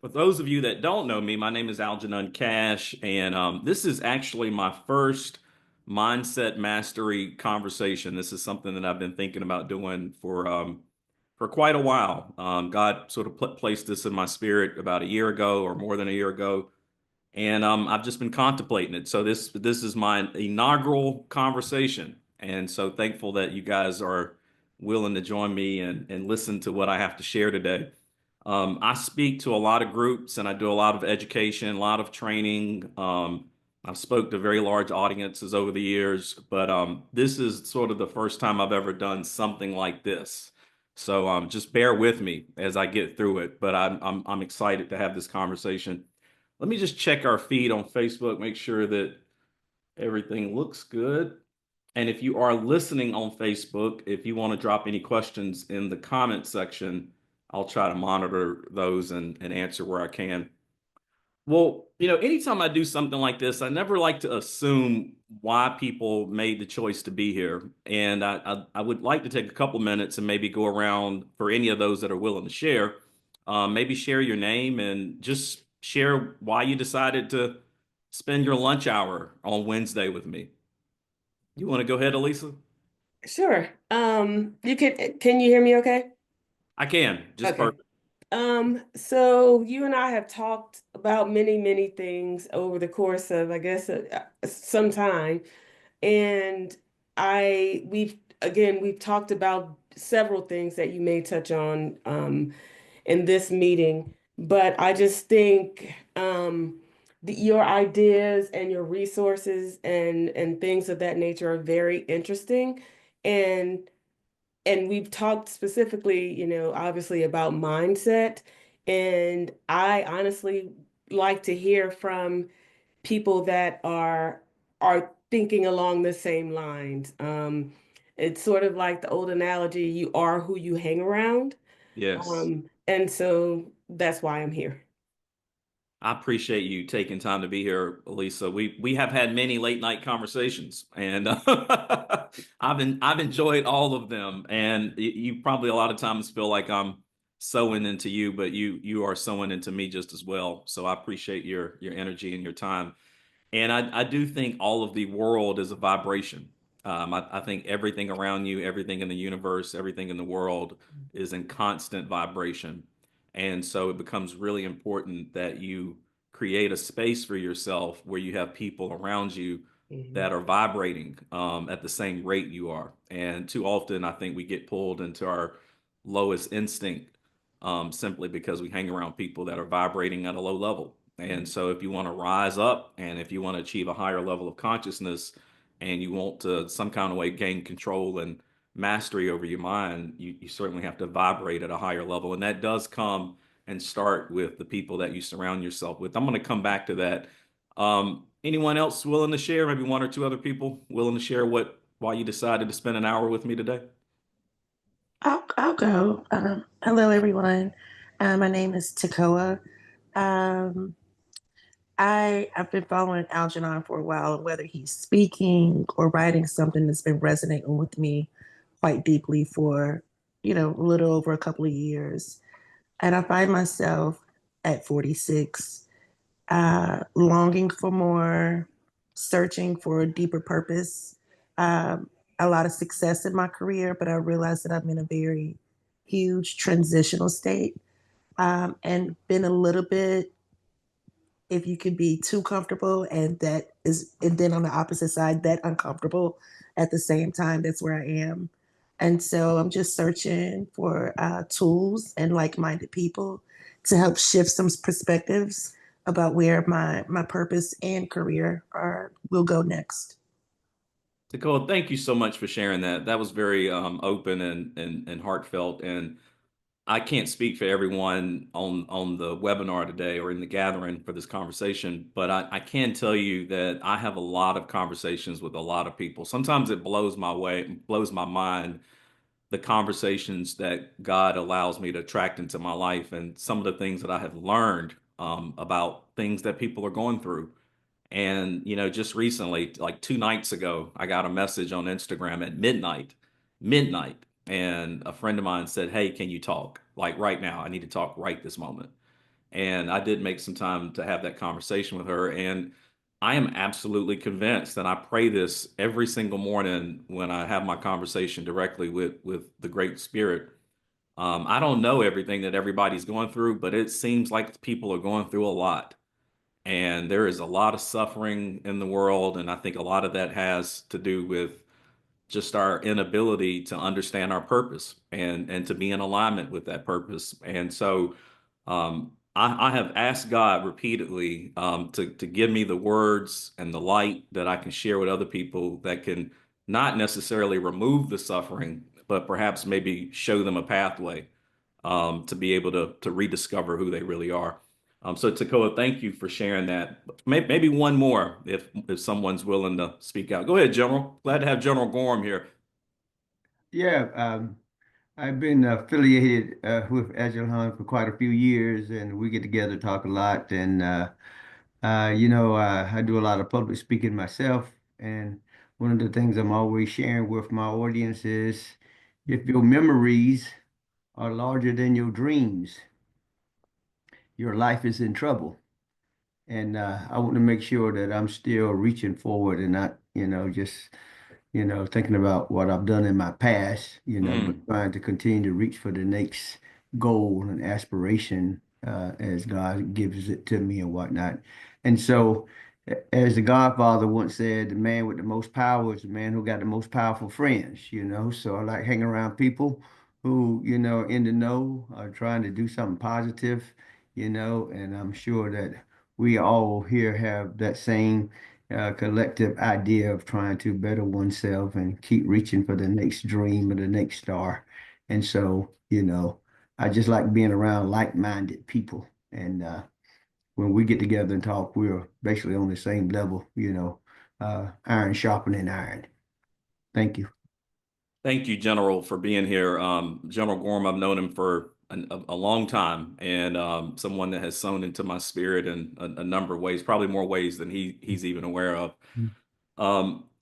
For those of you that don't know me, my name is Algenon Cash, and this is actually my first mindset mastery conversation. This is something that I've been thinking about doing for quite a while. God sort of placed this in my spirit about a year ago, or more than a year ago, and I've just been contemplating it. So this is my inaugural conversation, and so thankful that you guys are willing to join me and listen to what I have to share today. I speak to a lot of groups and I do a lot of education, a lot of training. I've spoke to very large audiences over the years, but this is sort of the first time I've ever done something like this. So just bear with me as I get through it. But I'm excited to have this conversation. Let me just check our feed on Facebook, make sure that everything looks good. And if you are listening on Facebook, if you want to drop any questions in the comment section, I'll try to monitor those and answer where I can. Well, anytime I do something like this, I never like to assume why people made the choice to be here. And I would like to take a couple minutes and maybe go around for any of those that are willing to share. Maybe share your name and just share why you decided to spend your lunch hour on Wednesday with me. You want to go ahead, Elisa? Sure. Can you hear me okay? I can, just Okay. perfect. So you and I have talked about many, many things over the course of, I guess, some time. And we've talked about several things that you may touch on in this meeting, but I just think your ideas and your resources and things of that nature are very interesting. And and we've talked specifically, obviously about mindset. And I honestly like to hear from people that are thinking along the same lines. It's sort of like the old analogy, you are who you hang around. Yes. And so that's why I'm here. I appreciate you taking time to be here, Elisa. We have had many late night conversations, and I've enjoyed all of them. And you probably a lot of times feel like I'm sewing into you, but you are sewing into me just as well. So I appreciate your energy and your time. And I do think all of the world is a vibration. I think everything around you, everything in the universe, everything in the world is in constant vibration. And so it becomes really important that you create a space for yourself where you have people around you Mhm. that are vibrating at the same rate you are. And too often, I think we get pulled into our lowest instinct simply because we hang around people that are vibrating at a low level. And so, if you want to rise up and if you want to achieve a higher level of consciousness and you want to some kind of way gain control and mastery over your mind, you certainly have to vibrate at a higher level. And that does come and start with the people that you surround yourself with. I'm going to come back to that. Anyone else willing to share? Maybe one or two other people willing to share why you decided to spend an hour with me today? I'll go. Hello, everyone. My name is Takoa. Um, I've been following Algenon for a while, and whether he's speaking or writing something that's been resonating with me quite deeply for, a little over a couple of years. And I find myself at 46, longing for more, searching for a deeper purpose. Um, a lot of success in my career, but I realize that I'm in a very huge transitional state, and been a little bit, if you could be too comfortable, and then on the opposite side, that uncomfortable at the same time. That's where I am. And so I'm just searching for tools and like-minded people to help shift some perspectives about where my purpose and career are will go next. Dakota, thank you so much for sharing that. That was very open and heartfelt. And I can't speak for everyone on the webinar today or in the gathering for this conversation, but I can tell you that I have a lot of conversations with a lot of people. Sometimes it blows my mind the conversations that God allows me to attract into my life and some of the things that I have learned about things that people are going through. And, just recently, like 2 nights ago, I got a message on Instagram at midnight. And a friend of mine said, "Hey, can you talk? Like right now, I need to talk right this moment." And I did make some time to have that conversation with her. And I am absolutely convinced, and I pray this every single morning when I have my conversation directly with the Great Spirit. I don't know everything that everybody's going through, but it seems like people are going through a lot. And there is a lot of suffering in the world. And I think a lot of that has to do with just our inability to understand our purpose and to be in alignment with that purpose. And so I have asked God repeatedly to give me the words and the light that I can share with other people that can not necessarily remove the suffering, but perhaps maybe show them a pathway to be able to rediscover who they really are. So Takoa, thank you for sharing that. Maybe one more if someone's willing to speak out. Go ahead, General. Glad to have General Gorham here. Yeah, I've been affiliated with Algenon for quite a few years, and we get together, talk a lot, and I do a lot of public speaking myself. And one of the things I'm always sharing with my audience is, if your memories are larger than your dreams, your life is in trouble. And I want to make sure that I'm still reaching forward and not, just thinking about what I've done in my past, but Mm. trying to continue to reach for the next goal and aspiration as God gives it to me and whatnot. And so, as the Godfather once said, the man with the most power is the man who got the most powerful friends. So I like hanging around people who, in the know, are trying to do something positive, and I'm sure that we all here have that same collective idea of trying to better oneself and keep reaching for the next dream or the next star. And so, I just like being around like-minded people. And when we get together and talk, we're basically on the same level, iron sharpening iron. Thank you. Thank you, General, for being here. General Gorham, I've known him for a long time, and someone that has sown into my spirit in a number of ways, probably more ways than he's even aware of.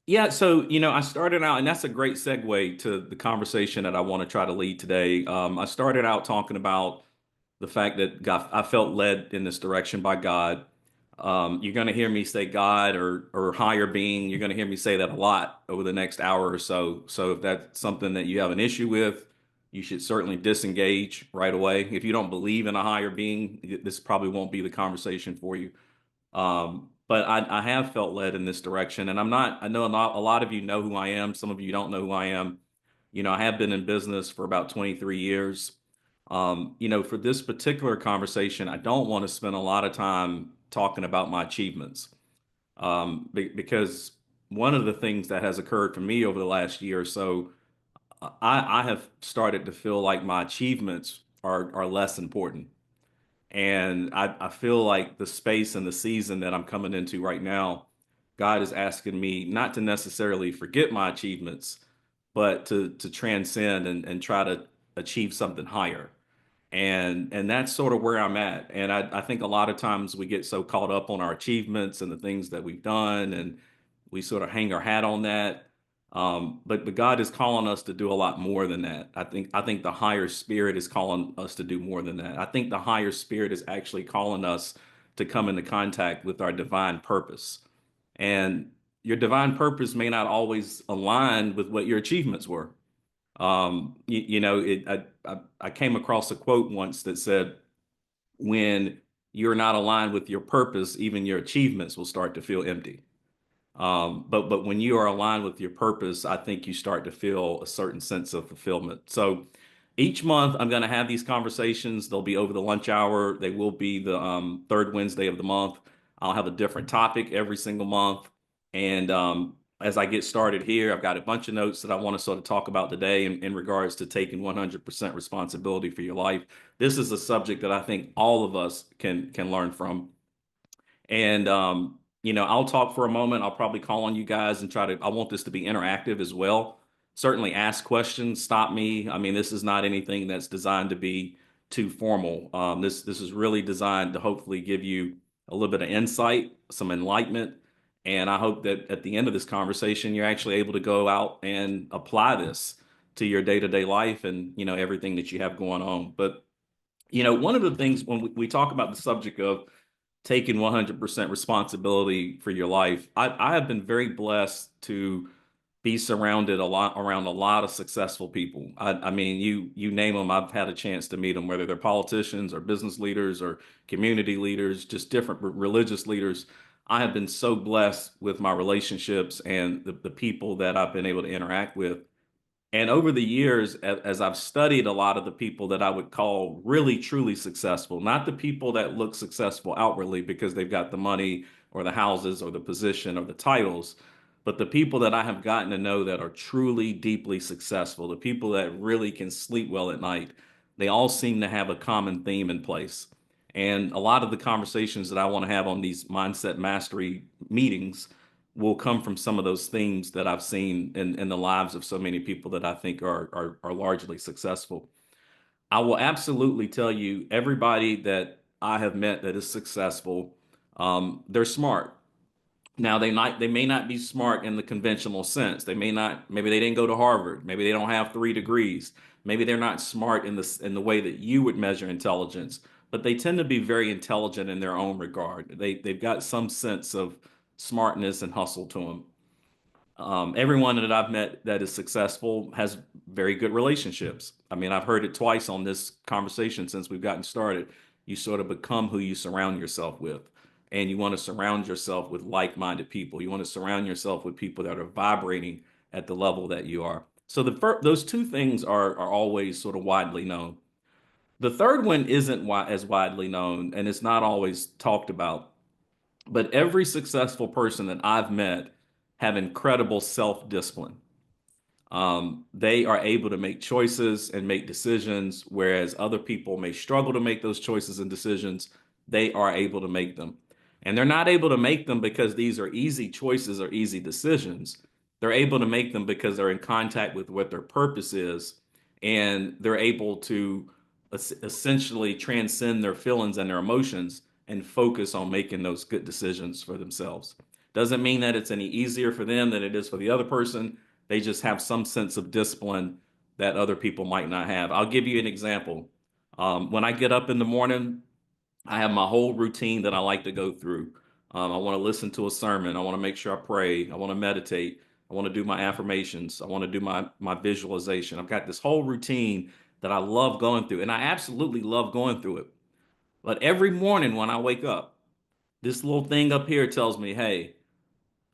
Yeah, so I started out, and that's a great segue to the conversation that I want to try to lead today. I started out talking about the fact that I felt led in this direction by God. You're going to hear me say God or higher being. You're going to hear me say that a lot over the next hour or so. So if that's something that you have an issue with, you should certainly disengage right away. If you don't believe in a higher being, this probably won't be the conversation for you. But I have felt led in this direction, and I'm not. I know a lot of you know who I am. Some of you don't know who I am. I have been in business for about 23 years. For this particular conversation, I don't want to spend a lot of time talking about my achievements, because one of the things that has occurred for me over the last year or so, I have started to feel like my achievements are less important. And I feel like the space and the season that I'm coming into right now, God is asking me not to necessarily forget my achievements, but to transcend and try to achieve something higher. And that's sort of where I'm at. And I think a lot of times we get so caught up on our achievements and the things that we've done, and we sort of hang our hat on that. But God is calling us to do a lot more than that. I think the higher spirit is calling us to do more than that. I think the higher spirit is actually calling us to come into contact with our divine purpose. And your divine purpose may not always align with what your achievements were. I came across a quote once that said, "When you're not aligned with your purpose, even your achievements will start to feel empty." But when you are aligned with your purpose, I think you start to feel a certain sense of fulfillment. So each month, I'm going to have these conversations. They'll be over the lunch hour. They will be the third Wednesday of the month. I'll have a different topic every single month. And as I get started here, I've got a bunch of notes that I want to sort of talk about today in regards to taking 100% responsibility for your life. This is a subject that I think all of us can learn from. And I'll talk for a moment. I'll probably call on you guys and I want this to be interactive as well. Certainly ask questions, stop me. I mean, this is not anything that's designed to be too formal. This is really designed to hopefully give you a little bit of insight, some enlightenment. And I hope that at the end of this conversation, you're actually able to go out and apply this to your day-to-day life and, everything that you have going on. But One of the things when we talk about the subject of taking 100% responsibility for your life, I have been very blessed to be surrounded a lot around a lot of successful people. I mean, you name them, I've had a chance to meet them, whether they're politicians or business leaders or community leaders, just different religious leaders. I have been so blessed with my relationships and the people that I've been able to interact with. And over the years, as I've studied a lot of the people that I would call really truly successful, not the people that look successful outwardly because they've got the money or the houses or the position or the titles, but the people that I have gotten to know that are truly deeply successful, the people that really can sleep well at night, they all seem to have a common theme in place. And a lot of the conversations that I want to have on these mindset mastery meetings will come from some of those themes that I've seen in the lives of so many people that I think are largely successful. I will absolutely tell you, everybody that I have met that is successful, they're smart. Now they may not be smart in the conventional sense. Maybe they didn't go to Harvard. Maybe they don't have 3 degrees. Maybe they're not smart in the way that you would measure intelligence, but they tend to be very intelligent in their own regard. They've got some sense of smartness and hustle to them. Everyone that I've met that is successful has very good relationships. I mean, I've heard it twice on this conversation since we've gotten started. You sort of become who you surround yourself with. And you want to surround yourself with like-minded people. You want to surround yourself with people that are vibrating at the level that you are. So those two things are always sort of widely known. The third one isn't as widely known, and it's not always talked about. But every successful person that I've met have incredible self-discipline. They are able to make choices and make decisions, whereas other people may struggle to make those choices and decisions. They are able to make them. And they're not able to make them because these are easy choices or easy decisions. They're able to make them because they're in contact with what their purpose is, and they're able to essentially transcend their feelings and their emotions and focus on making those good decisions for themselves. Doesn't mean that it's any easier for them than it is for the other person. They just have some sense of discipline that other people might not have. I'll give you an example. When I get up in the morning, I have my whole routine that I like to go through. I want to listen to a sermon. I want to make sure I pray. I want to meditate. I want to do my affirmations. I want to do my visualization. I've got this whole routine that I love going through, and I absolutely love going through it. But every morning when I wake up, this little thing up here tells me, hey,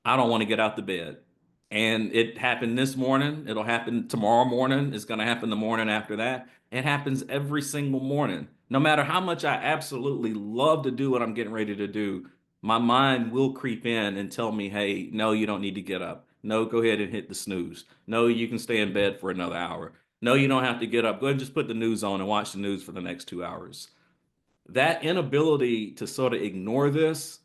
I don't want to get out the bed. And it happened this morning. It'll happen tomorrow morning. It's going to happen the morning after that. It happens every single morning. No matter how much I absolutely love to do what I'm getting ready to do, my mind will creep in and tell me, hey, no, you don't need to get up. No, go ahead and hit the snooze. No, you can stay in bed for another hour. No, you don't have to get up. Go ahead and just put the news on and watch the news for the next 2 hours. That inability to sort of ignore this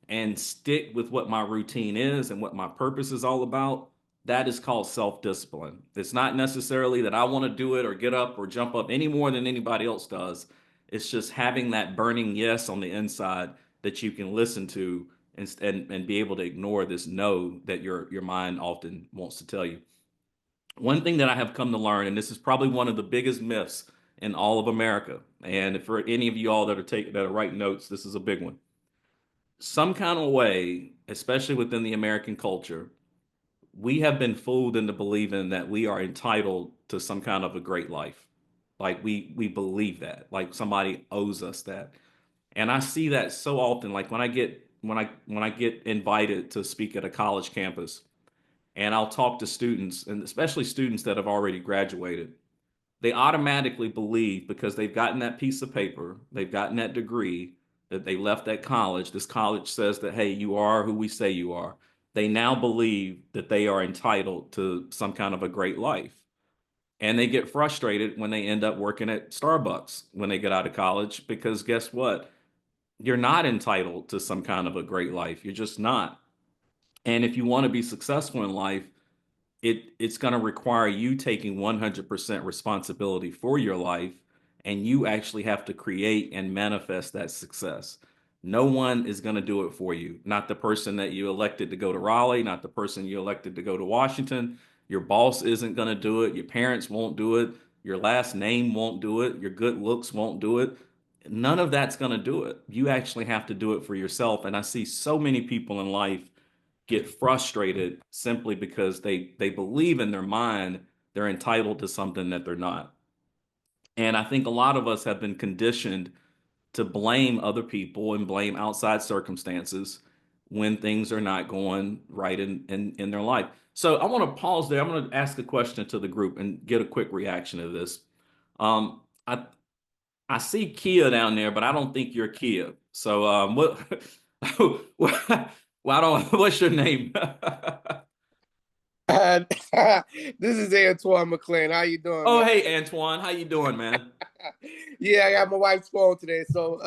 and stick with what my routine is and what my purpose is all about, that is called self-discipline. It's not necessarily that I want to do it or get up or jump up any more than anybody else does. It's just having that burning yes on the inside that you can listen to and be able to ignore this no that your mind often wants to tell you. One thing that I have come to learn, and this is probably one of the biggest myths in all of America, and for any of you all that are writing notes, this is a big one. Some kind of way, especially within the American culture, we have been fooled into believing that we are entitled to some kind of a great life. Like we believe that, like somebody owes us that. And I see that so often, like when I get invited to speak at a college campus, and I'll talk to students, and especially students that have already graduated, they automatically believe because they've gotten that piece of paper, they've gotten that degree, that they left that college. This college says that, hey, you are who we say you are. They now believe that they are entitled to some kind of a great life. And they get frustrated when they end up working at Starbucks when they get out of college because guess what? You're not entitled to some kind of a great life. You're just not. And if you want to be successful in life, it's going to require you taking 100% responsibility for your life, and you actually have to create and manifest that success. No one is going to do it for you. Not the person that you elected to go to Raleigh, not the person you elected to go to Washington. Your boss isn't going to do it. Your parents won't do it. your last name won't do it, your good looks won't do it. None of that's going to do it. You actually have to do it for yourself. And I see so many people in life get frustrated simply because they believe in their mind they're entitled to something that they're not. And I think a lot of us have been conditioned to blame other people and blame outside circumstances when things are not going right in their life. So I want to pause there. I'm going to ask a question to the group and get a quick reaction to this. Um, I I see Kia down there, but I don't think you're Kia. So what? Well, I don't. What's your name? And this is Antoine McLean. How you doing, Oh, man? hey Antoine, how you doing, man? Yeah, I got my wife's phone today, so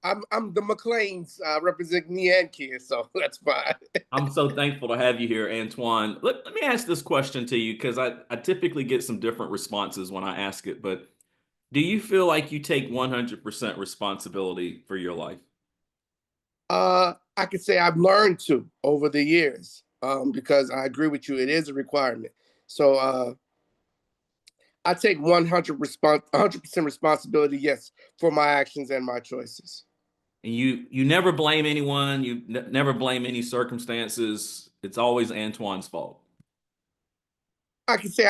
I'm the McLeans representing me and Kia, so that's fine. I'm so thankful to have you here, Antoine. Let me ask this question to you because I typically get some different responses when I ask it, but do you feel like you take 100% responsibility for your life? I could say I've learned to over the years, because I agree with you, it is a requirement. So I take 100% responsibility, yes, for my actions and my choices. And you never blame anyone, you never blame any circumstances. It's always Antoine's fault. I can say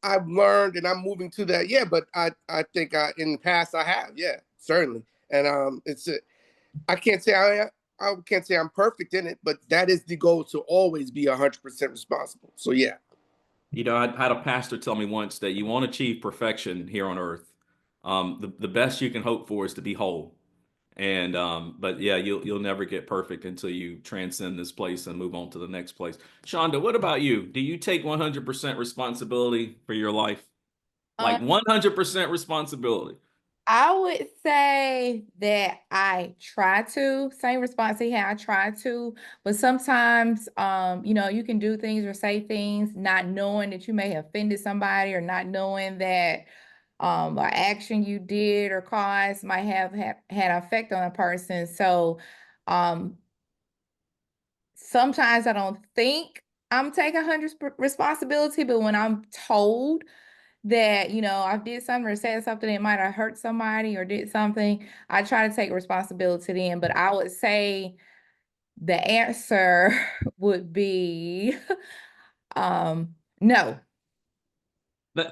I've learned and I'm moving to that. Yeah, but I think in the past I have. Yeah, certainly. And I can't say I can't say I'm perfect in it, but that is the goal, to always be 100% responsible. So yeah. You know, I had a pastor tell me once that you won't achieve perfection here on earth. The best you can hope for is to be whole. And but yeah, you'll never get perfect until you transcend this place and move on to the next place. Shonda, what about you? Do you take 100% responsibility for your life? Um, Like 100% responsibility. I would say that I try to, same response he had, I try to, but sometimes, you can do things or say things not knowing that you may have offended somebody, or not knowing that an action you did or caused might have had an effect on a person. So, um, sometimes I don't think I'm taking 100 responsibility, but when I'm told that, I did something or said something that might have hurt somebody or did something, I try to take responsibility then. But I would say the answer would be no.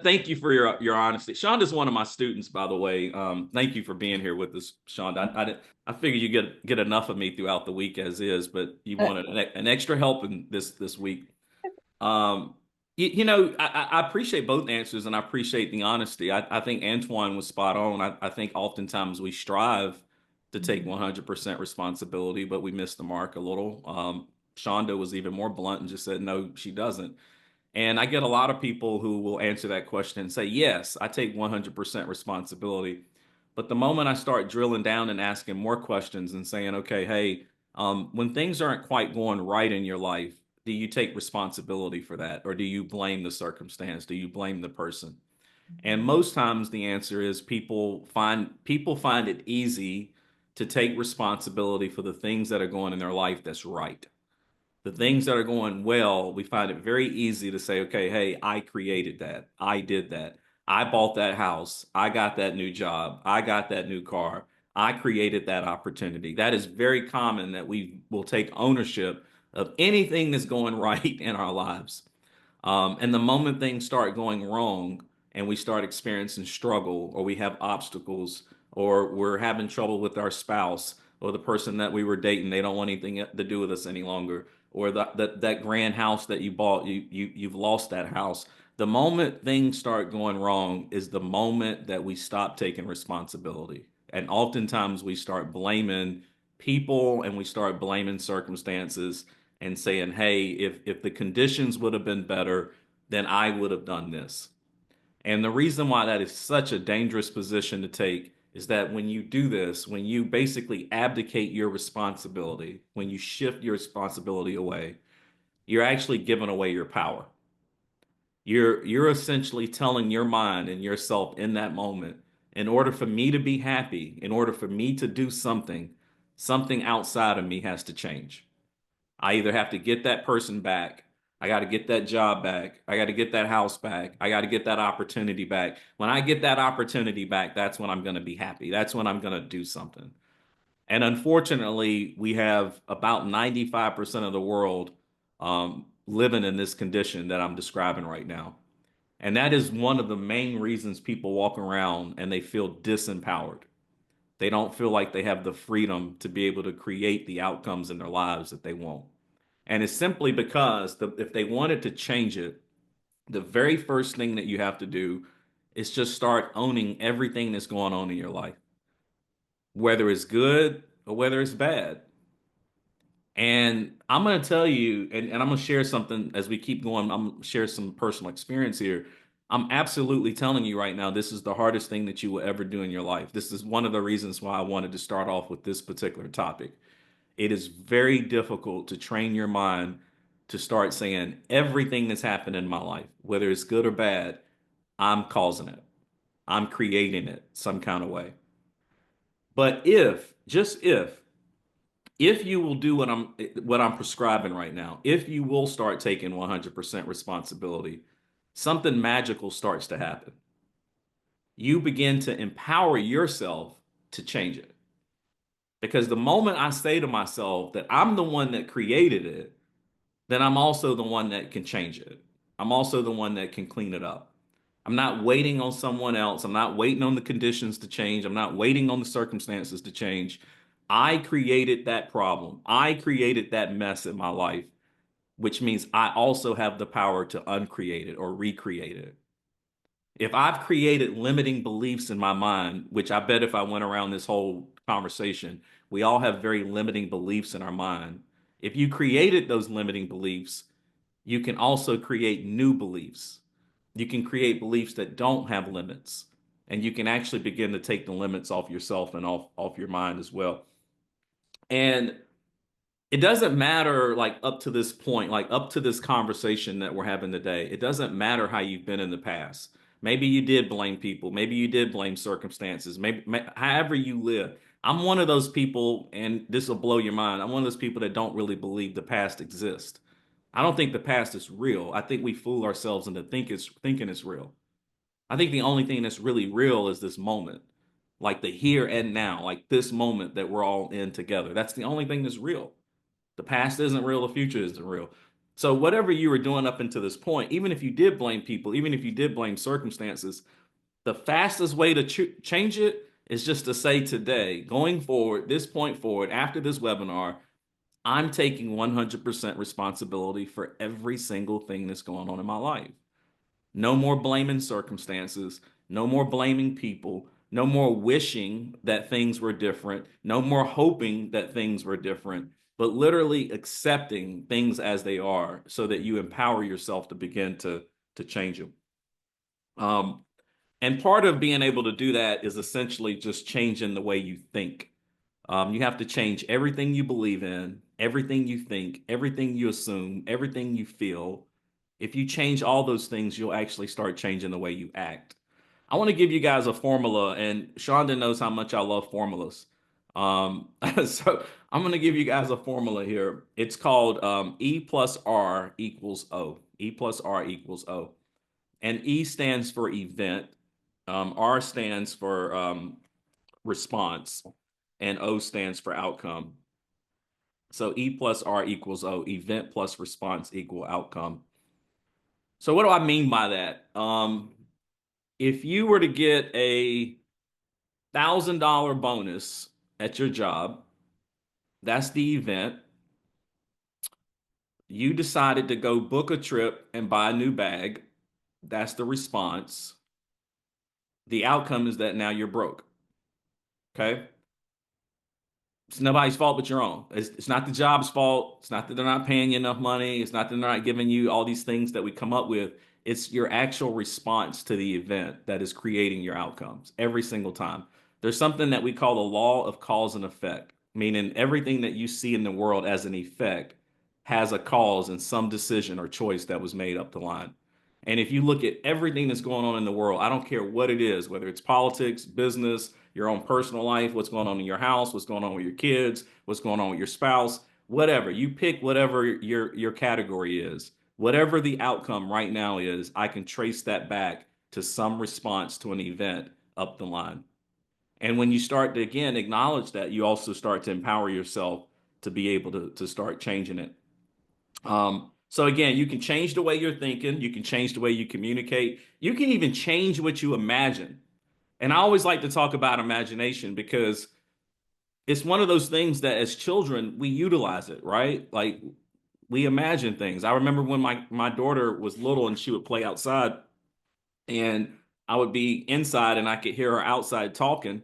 Thank you for your honesty. Shonda's one of my students, by the way. Thank you for being here with us, Shonda. I figured you get enough of me throughout the week as is, but you wanted an extra help in this week. Um, I appreciate both answers and I appreciate the honesty. I think Antoine was spot on. I think oftentimes we strive to take 100% responsibility, but we miss the mark a little. Shonda was even more blunt and just said, no, she doesn't. And I get a lot of people who will answer that question and say, yes, I take 100% responsibility. But the moment I start drilling down and asking more questions and saying, okay, hey, when things aren't quite going right in your life, do you take responsibility for that? Or do you blame the circumstance? Do you blame the person? And most times the answer is people find it easy to take responsibility for the things that are going in their life that's right. The things that are going well, we find it very easy to say, okay, hey, I created that. I did that. I bought that house. I got that new job. I got that new car. I created that opportunity. That is very common that we will take ownership of anything that's going right in our lives. And the moment things start going wrong and we start experiencing struggle, or we have obstacles, or we're having trouble with our spouse, or the person that we were dating, they don't want anything to do with us any longer, or that grand house that you bought, you've lost that house. The moment things start going wrong is the moment that we stop taking responsibility. And oftentimes we start blaming people and we start blaming circumstances and saying, hey, if the conditions would have been better, then I would have done this. And the reason why that is such a dangerous position to take is that when you do this, when you basically abdicate your responsibility, when you shift your responsibility away, you're actually giving away your power. You're essentially telling your mind and yourself in that moment, in order for me to be happy, in order for me to do something, something outside of me has to change. I either have to get that person back, I got to get that job back. I got to get that house back. I got to get that opportunity back. When I get that opportunity back, that's when I'm going to be happy. That's when I'm going to do something. And unfortunately, we have about 95% of the world living in this condition that I'm describing right now. And that is one of the main reasons people walk around and they feel disempowered. They don't feel like they have the freedom to be able to create the outcomes in their lives that they want. And it's simply because if they wanted to change it, the very first thing that you have to do is just start owning everything that's going on in your life, whether it's good or whether it's bad. And I'm going to tell you, and I'm going to share something as we keep going. I'm going to share some personal experience here. I'm absolutely telling you right now, this is the hardest thing that you will ever do in your life. This is one of the reasons why I wanted to start off with this particular topic. It is very difficult to train your mind to start saying everything that's happened in my life, whether it's good or bad, I'm causing it. I'm creating it some kind of way. But just if you will do what I'm prescribing right now, if you will start taking 100% responsibility, something magical starts to happen. You begin to empower yourself to change it. Because the moment I say to myself that I'm the one that created it, then I'm also the one that can change it. I'm also the one that can clean it up. I'm not waiting on someone else. I'm not waiting on the conditions to change. I'm not waiting on the circumstances to change. I created that problem. I created that mess in my life, which means I also have the power to uncreate it or recreate it. If I've created limiting beliefs in my mind, which I bet if I went around this whole conversation, we all have very limiting beliefs in our mind. If you created those limiting beliefs, you can also create new beliefs. You can create beliefs that don't have limits, and you can actually begin to take the limits off yourself and off your mind as well. And it doesn't matter, like up to this point, like up to this conversation that we're having today, it doesn't matter how you've been in the past. Maybe you did blame people, maybe you did blame circumstances, however you live. I'm one of those people, and this will blow your mind. I'm one of those people that don't really believe the past exists. I don't think the past is real. I think we fool ourselves into thinking it's real. I think the only thing that's really real is this moment, like the here and now, like this moment that we're all in together. That's the only thing that's real. The past isn't real, the future isn't real. So whatever you were doing up until this point, even if you did blame people, even if you did blame circumstances, the fastest way to change it is just to say today, going forward, this point forward, after this webinar, I'm taking 100% responsibility for every single thing that's going on in my life. No more blaming circumstances, no more blaming people, no more wishing that things were different, no more hoping that things were different, but literally accepting things as they are so that you empower yourself to begin to change them. And part of being able to do that is essentially just changing the way you think. You have to change everything you believe in, everything you think, everything you assume, everything you feel. If you change all those things, you'll actually start changing the way you act. I want to give you guys a formula, and Shonda knows how much I love formulas. So I'm going to give you guys a formula here. It's called E plus R equals O. E plus R equals O. And E stands for event. R stands for response, and O stands for outcome. So E plus R equals O, event plus response equal outcome. So what do I mean by that? If you were to get a $1,000 bonus at your job, that's the event. You decided to go book a trip and buy a new bag, that's the response. The outcome is that now you're broke. Okay. It's nobody's fault but your own. It's not the job's fault. It's not that they're not paying you enough money. It's not that they're not giving you all these things that we come up with. It's your actual response to the event that is creating your outcomes every single time. There's something that we call the law of cause and effect, meaning everything that you see in the world as an effect has a cause in some decision or choice that was made up the line. And if you look at everything that's going on in the world, I don't care what it is, whether it's politics, business, your own personal life, what's going on in your house, what's going on with your kids, what's going on with your spouse, whatever. You pick whatever your category is. whatever the outcome right now is, I can trace that back to some response to an event up the line. And when you start to, again, acknowledge that, you also start to empower yourself to be able to start changing it. So again, you can change the way you're thinking, you can change the way you communicate, you can even change what you imagine. And I always like to talk about imagination because it's one of those things that as children we utilize it, right? Like we imagine things. I remember when my daughter was little and she would play outside, and I would be inside and I could hear her outside talking,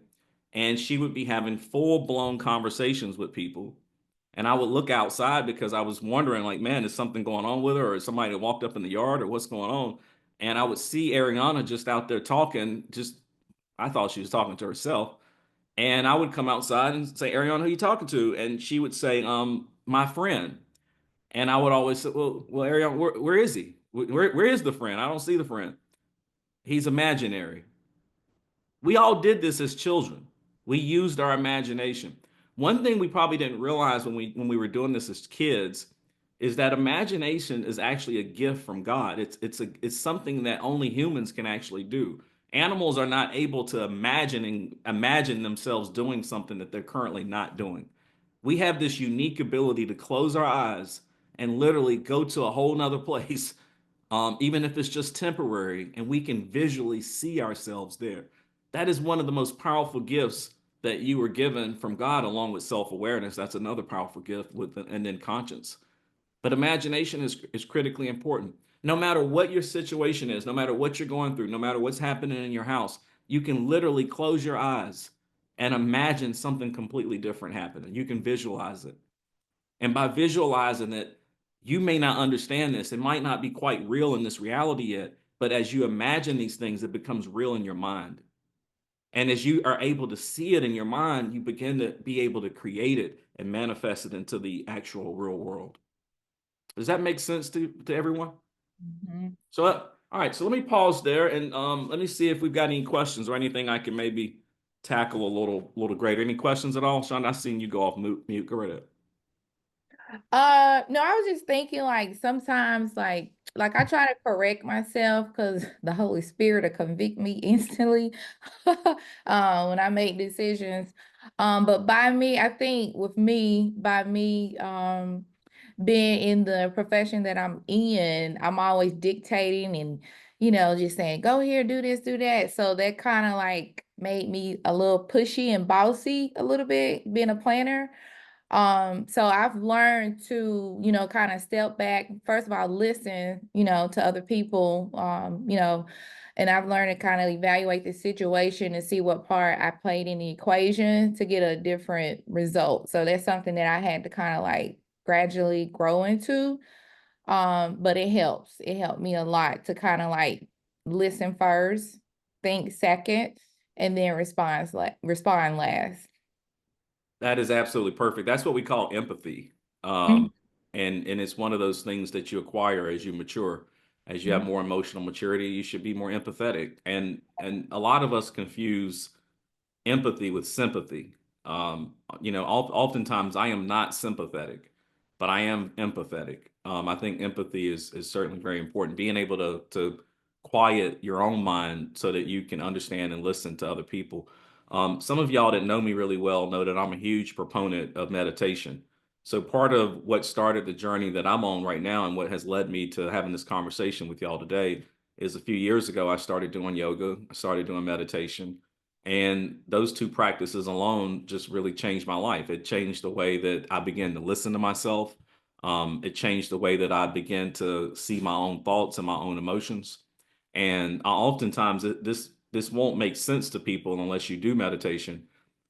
and she would be having full-blown conversations with people. And I would look outside because I was wondering, like, man, is something going on with her, or is somebody that walked up in the yard, or what's going on? And I would see Ariana just out there talking, just I thought she was talking to herself. And I would come outside and say, Ariana, who you talking to? And she would say, my friend. And I would always say, well, Ariana, where is he? Where is the friend? I don't see the friend. He's imaginary. We all did this as children. We used our imagination. One thing we probably didn't realize when we were doing this as kids is that imagination is actually a gift from God. It's something that only humans can actually do. Animals are not able to imagine themselves doing something that they're currently not doing. We have this unique ability to close our eyes and literally go to a whole nother place, even if it's just temporary, and we can visually see ourselves there. That is one of the most powerful gifts that you were given from God, along with self-awareness. That's another powerful gift and then conscience. But imagination is critically important. No matter what your situation is, no matter what you're going through, no matter what's happening in your house, you can literally close your eyes and imagine something completely different happening. You can visualize it. And by visualizing it, you may not understand this. It might not be quite real in this reality yet, but as you imagine these things, it becomes real in your mind. And as you are able to see it in your mind, you begin to be able to create it and manifest it into the actual real world. Does that make sense to everyone? Mhm. So, all right. So let me pause there and let me see if we've got any questions or anything I can maybe tackle a little greater. Any questions at all, Sean? I've seen you go off mute. Go right ahead. No, I was just thinking like sometimes like I try to correct myself because the Holy Spirit will convict me instantly when I make decisions. But by me, I think with me, by me being in the profession that I'm in, I'm always dictating and just saying, go here, do this, do that. So that kind of like made me a little pushy and bossy a little bit, being a planner. So I've learned to, kind of step back, first of all, listen, to other people, and I've learned to kind of evaluate the situation and see what part I played in the equation to get a different result. So that's something that I had to kind of like gradually grow into. But it helps. It helped me a lot to kind of like listen first, think second, and then respond last. That is absolutely perfect. That's what we call empathy. Mhm. And it's one of those things that you acquire as you mature. As you have more emotional maturity, you should be more empathetic. And a lot of us confuse empathy with sympathy. Oftentimes I am not sympathetic, but I am empathetic. I think empathy is certainly very important. Being able to quiet your own mind so that you can understand and listen to other people. Some of y'all that know me really well know that I'm a huge proponent of meditation. So part of what started the journey that I'm on right now and what has led me to having this conversation with y'all today is a few years ago, I started doing yoga, I started doing meditation. And those two practices alone just really changed my life. It changed the way that I began to listen to myself. It changed the way that I began to see my own thoughts and my own emotions. And oftentimes this won't make sense to people unless you do meditation.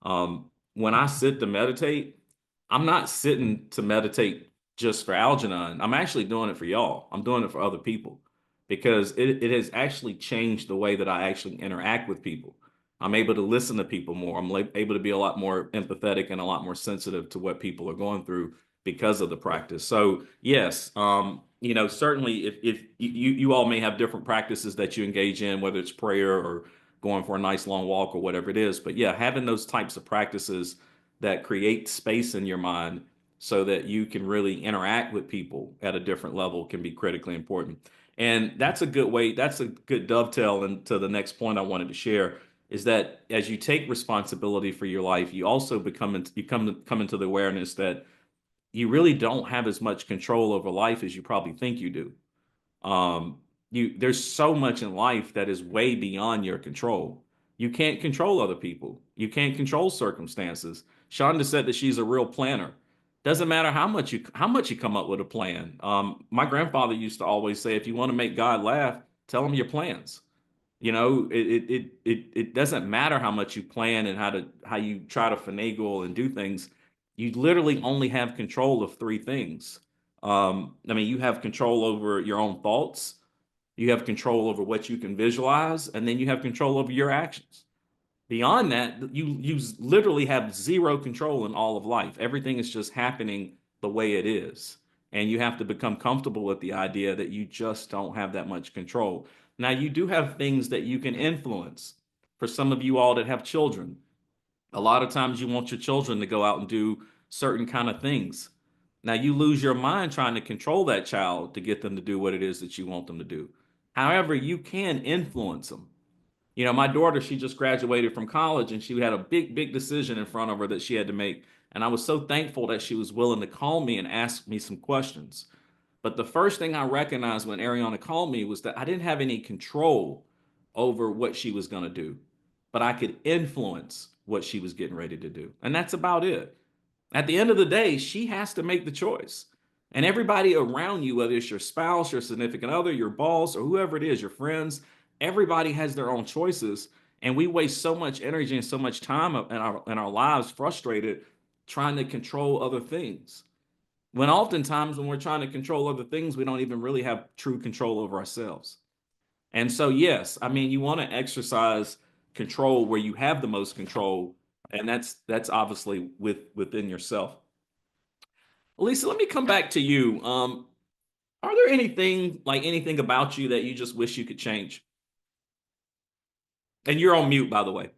When I sit to meditate, I'm not sitting to meditate just for Algenon. I'm actually doing it for y'all. I'm doing it for other people because it has actually changed the way that I actually interact with people. I'm able to listen to people more. I'm able to be a lot more empathetic and a lot more sensitive to what people are going through because of the practice. So yes, certainly if you all may have different practices that you engage in, whether it's prayer or going for a nice long walk or whatever it is. But yeah, having those types of practices that create space in your mind so that you can really interact with people at a different level can be critically important. And that's a good way, that's a good dovetail into the next point I wanted to share is that as you take responsibility for your life, you also come into the awareness that you really don't have as much control over life as you probably think you do. There's so much in life that is way beyond your control. You can't control other people. You can't control circumstances. Shonda said that she's a real planner. Doesn't matter how much you come up with a plan. My grandfather used to always say, if you want to make God laugh, tell him your plans. It doesn't matter how much you plan and how you try to finagle and do things. You literally only have control of three things. I mean, you have control over your own thoughts, you have control over what you can visualize, and then you have control over your actions. Beyond that, you literally have zero control in all of life. Everything is just happening the way it is. And you have to become comfortable with the idea that you just don't have that much control. Now, you do have things that you can influence. For some of you all that have children, a lot of times you want your children to go out and do certain kind of things. Now you lose your mind trying to control that child to get them to do what it is that you want them to do. However, you can influence them. My daughter, she just graduated from college and she had a big decision in front of her that she had to make. And I was so thankful that she was willing to call me and ask me some questions. But the first thing I recognized when Ariana called me was that I didn't have any control over what she was going to do, but I could influence what she was getting ready to do. And that's about it. At the end of the day, she has to make the choice. And everybody around you, whether it's your spouse, your significant other, your boss, or whoever it is, your friends, everybody has their own choices. And we waste so much energy and so much time in our lives frustrated trying to control other things. When oftentimes, when we're trying to control other things, we don't even really have true control over ourselves. And so, yes, I mean, you want to exercise control where you have the most control, and that's obviously within yourself. Lisa, let me come back to you. Are there anything about you that you just wish you could change? And you're on mute, by the way.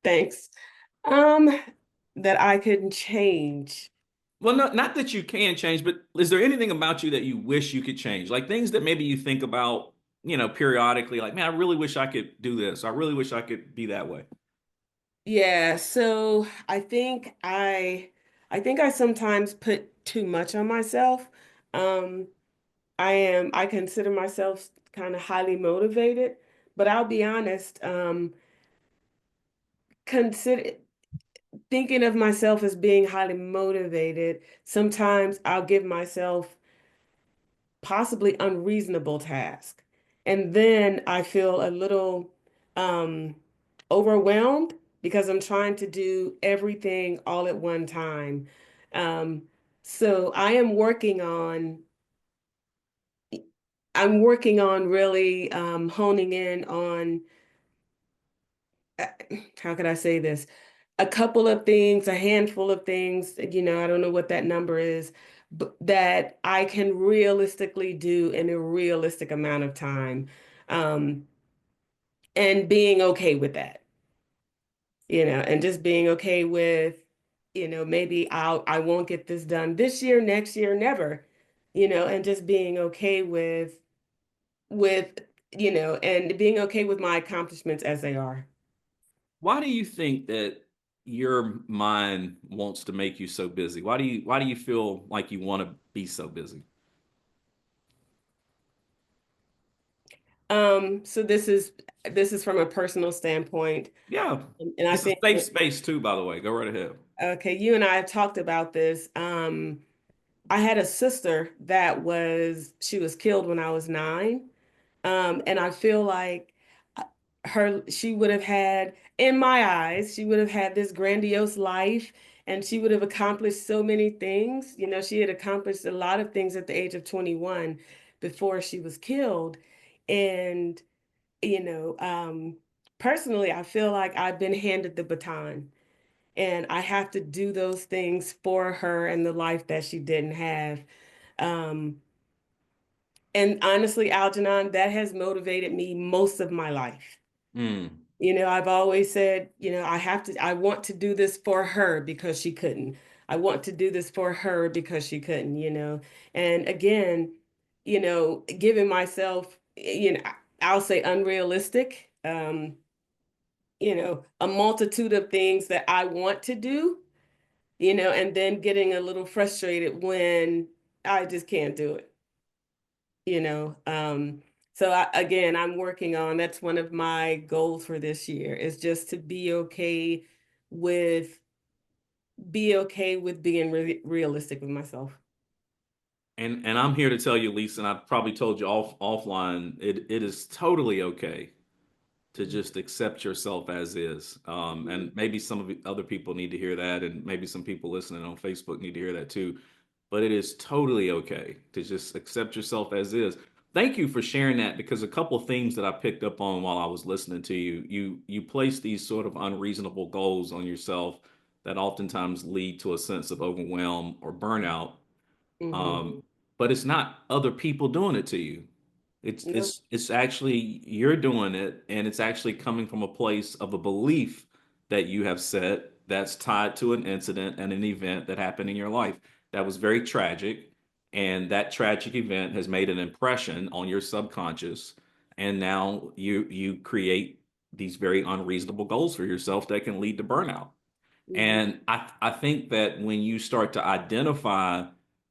Thanks. Um, that I couldn't change. Well, not that you can change, but is there anything about you that you wish you could change? Like things that maybe you think about, periodically, like, man, I really wish I could do this. I really wish I could be that way. Yeah, so I think I sometimes put too much on myself. Um, I consider myself kind of highly motivated, but I'll be honest, consider thinking of myself as being highly motivated, sometimes I'll give myself possibly unreasonable task. And then I feel a little um, overwhelmed because I'm trying to do everything all at one time. Um, so I'm working on really honing in on, uh, how could I say this? A couple of things, a handful of things, I don't know what that number is, but that I can realistically do in a realistic amount of time. Um, and being okay with that, and just being okay with, maybe I won't get this done this year, next year, never, and just being okay with, and being okay with my accomplishments as they are. Why do you think that your mind wants to make you so busy? Why do you feel like you want to be so busy? So this is from a personal standpoint. Yeah. And I It's a think, safe space too, by the way. Go right ahead. okay, you and I have talked about this. I had a sister she was killed when I was 9. And I feel like she would have had, in my eyes, she would have had this grandiose life and she would have accomplished so many things. She had accomplished a lot of things at the age of 21 before she was killed. And, you know, um, personally, I feel like I've been handed the baton and I have to do those things for her and the life that she didn't have. Um, and honestly, Algernon, that has motivated me most of my life. Mm. I've always said, I want to do this for her because she couldn't. I want to do this for her because she couldn't. And again, giving myself, I'll say unrealistic, a multitude of things that I want to do, and then getting a little frustrated when I just can't do it, you know. So again, I'm working on, that's one of my goals for this year, is just to with be okay with being realistic with myself. And I'm here to tell you, Lisa, and I've probably told you offline, it is totally okay to just accept yourself as is. And maybe some of the other people need to hear that, and maybe some people listening on Facebook need to hear that too. But it is totally okay to just accept yourself as is. Thank you for sharing that, because a couple of themes that I picked up on while I was listening to you, you place these sort of unreasonable goals on yourself that oftentimes lead to a sense of overwhelm or burnout. Mm-hmm. Um, but it's not other people doing it to you. It's Yep. it's it's actually you're doing it, and it's actually coming from a place of a belief that you have set that's tied to an incident and an event that happened in your life that was very tragic, and that tragic event has made an impression on your subconscious, and now you create these very unreasonable goals for yourself that can lead to burnout. Mm-hmm. And I think that when you start to identify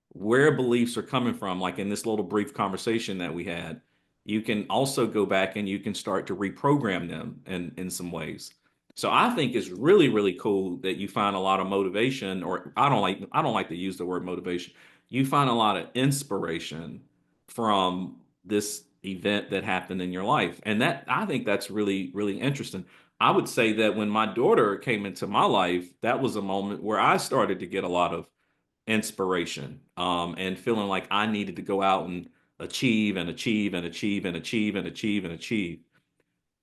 where beliefs are coming from, like in this little brief conversation that we had, you can also go back and you can start to reprogram them in some ways. So I think it's really, really cool that you find a lot of motivation, or I don't like to use the word motivation. You find a lot of inspiration from this event that happened in your life. And that I think that's really, really interesting. I would say that when my daughter came into my life, that was a moment where I started to get a lot of inspiration, and feeling like I needed to go out and achieve and achieve and achieve and achieve and achieve and achieve.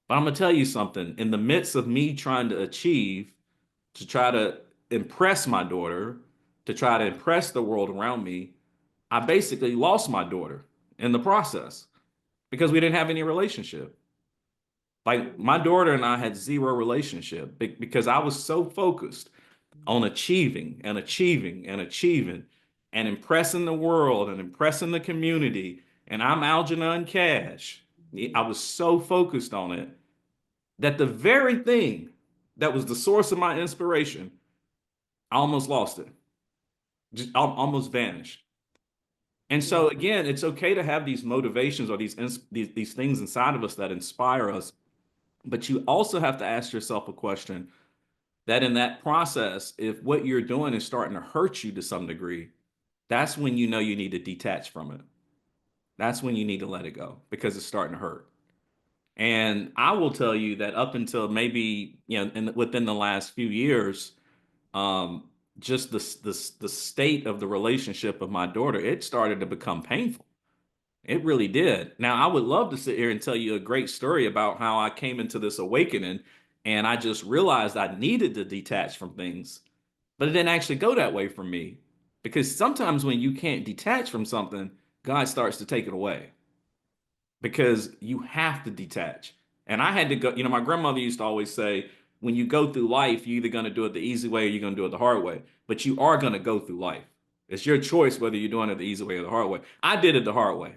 But I'm gonna tell you something. In the midst of me trying to achieve, to try to impress my daughter, to try to impress the world around me, I basically lost my daughter in the process because we didn't have any relationship. Like my daughter and I had zero relationship because I was so focused on achieving and achieving and achieving and impressing the world and impressing the community. And I'm Algenon Cash. I was so focused on it that the very thing that was the source of my inspiration, I almost lost it, just almost vanished. And so again, it's okay to have these motivations or these things inside of us that inspire us, but you also have to ask yourself a question that in that process, if what you're doing is starting to hurt you to some degree, that's when you know you need to detach from it. That's when you need to let it go because it's starting to hurt. And I will tell you that up until maybe, within the last few years, um, just the state of the relationship of my daughter, it started to become painful. It really did. Now, I would love to sit here and tell you a great story about how I came into this awakening and I just realized I needed to detach from things, but it didn't actually go that way for me because sometimes when you can't detach from something, God starts to take it away because you have to detach. And I had to go, my grandmother used to always say, when you go through life, you're either going to do it the easy way or you're going to do it the hard way, but you are going to go through life. It's your choice whether you're doing it the easy way or the hard way. I did it the hard way.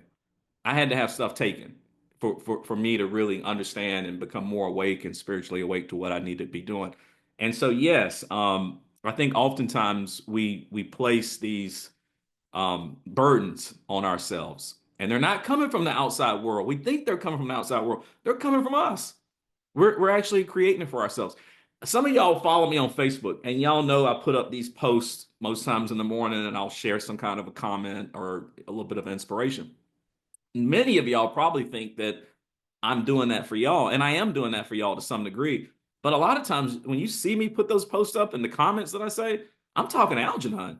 I had to have stuff taken for me to really understand and become more awake and spiritually awake to what I need to be doing. And so, yes, I think oftentimes we place these burdens on ourselves, and they're not coming from the outside world. We think they're coming from the outside world. They're coming from us. We're actually creating it for ourselves. Some of y'all follow me on Facebook, and y'all know I put up these posts most times in the morning, and I'll share some kind of a comment or a little bit of inspiration. Many of y'all probably think that I'm doing that for y'all, and I am doing that for y'all to some degree. But a lot of times when you see me put those posts up in the comments that I say, I'm talking to Algernon.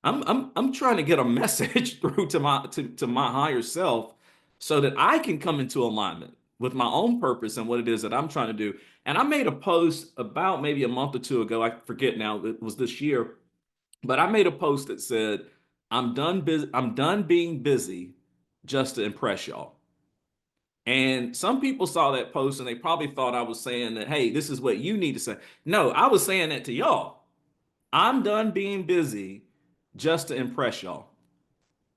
I'm trying to get a message through to my higher self so that I can come into alignment with my own purpose and what it is that I'm trying to do. And I made a post about maybe a month or two ago. I forget now, it was this year, but I made a post that said, I'm done being busy just to impress y'all. And some people saw that post and they probably thought I was saying that, hey, this is what you need to say. No, I was saying that to y'all. I'm done being busy just to impress y'all.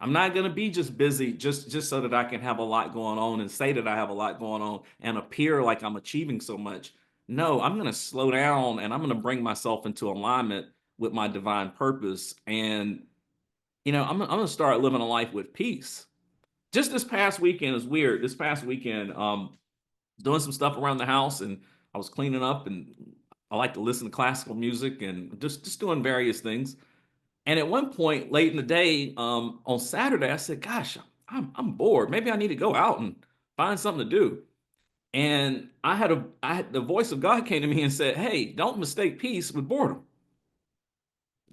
I'm not going to be just busy just so that I can have a lot going on and say that I have a lot going on and appear like I'm achieving so much. No, I'm going to slow down and I'm going to bring myself into alignment with my divine purpose. And, I'm going to start living a life with peace. Just this past weekend is weird. This past weekend, doing some stuff around the house and I was cleaning up and I like to listen to classical music and just doing various things. And at one point late in the day, on Saturday, I said, "Gosh, I'm bored. Maybe I need to go out and find something to do." And I had the voice of God came to me and said, "Hey, don't mistake peace with boredom.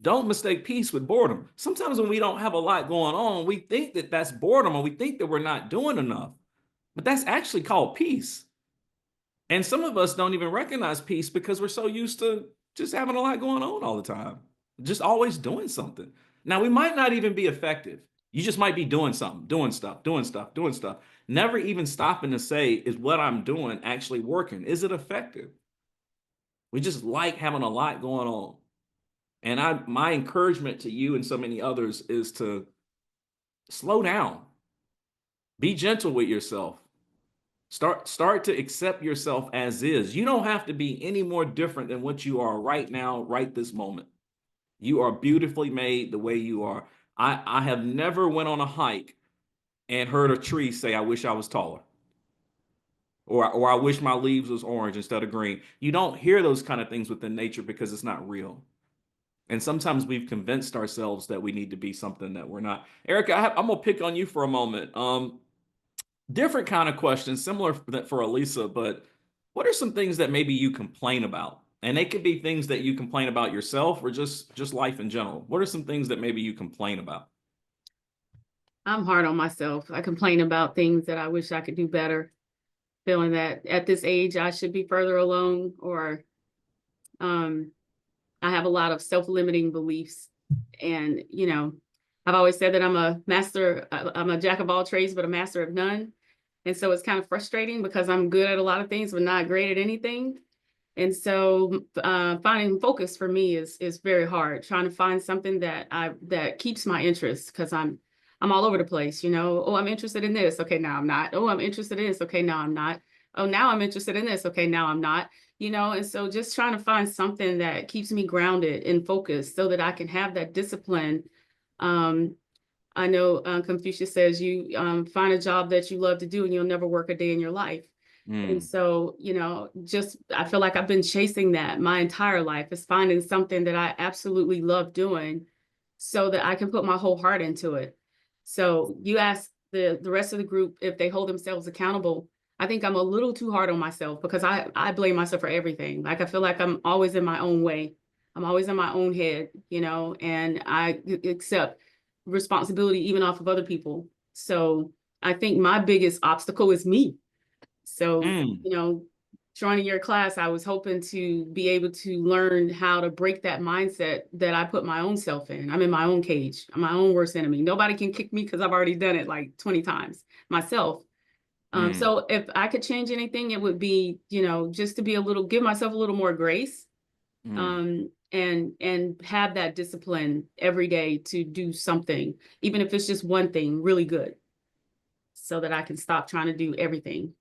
Don't mistake peace with boredom. Sometimes when we don't have a lot going on, we think that that's boredom or we think that we're not doing enough, but that's actually called peace." And some of us don't even recognize peace because we're so used to just having a lot going on all the time, just always doing something. Now, we might not even be effective. You just might be doing something, doing stuff, doing stuff, doing stuff. Never even stopping to say, is what I'm doing actually working? Is it effective? We just like having a lot going on. And my encouragement to you and so many others is to slow down, be gentle with yourself. Start to accept yourself as is. You don't have to be any more different than what you are right now, right this moment. You are beautifully made the way you are. I have never went on a hike and heard a tree say, "I wish I was taller," or "I wish my leaves was orange instead of green." You don't hear those kind of things within nature because it's not real. And sometimes we've convinced ourselves that we need to be something that we're not. Erica, I'm gonna pick on you for a moment. Different kind of question, similar for Elisa, but what are some things that maybe you complain about? And they could be things that you complain about yourself or just life in general. What are some things that maybe you complain about? I'm hard on myself. I complain about things that I wish I could do better, feeling that at this age I should be further along, or um, I have a lot of self-limiting beliefs. And, I've always said that I'm a jack of all trades, but a master of none. And so it's kind of frustrating because I'm good at a lot of things, but not great at anything. And so finding focus for me is very hard. Trying to find something that keeps my interest, because I'm all over the place. Oh, I'm interested in this. Okay, now I'm not. Oh, I'm interested in this. Okay, now I'm not. Oh, now I'm interested in this. Okay, now I'm not. And so just trying to find something that keeps me grounded and focused so that I can have that discipline. Um, I know Confucius says you find a job that you love to do and you'll never work a day in your life. And Mm, so, just I feel like I've been chasing that my entire life, is finding something that I absolutely love doing so that I can put my whole heart into it. So you ask the rest of the group if they hold themselves accountable. I think I'm a little too hard on myself because I blame myself for everything. Like I feel like I'm always in my own way. I'm always in my own head, and I accept responsibility even off of other people. So I think my biggest obstacle is me. So, mm. joining your class, I was hoping to be able to learn how to break that mindset that I put my own self in. I'm in my own cage. I'm my own worst enemy. Nobody can kick me because I've already done it like 20 times myself. Mm, So if I could change anything, it would be, just to give myself a little more grace, mm. and have that discipline every day to do something, even if it's just one thing really good, so that I can stop trying to do everything.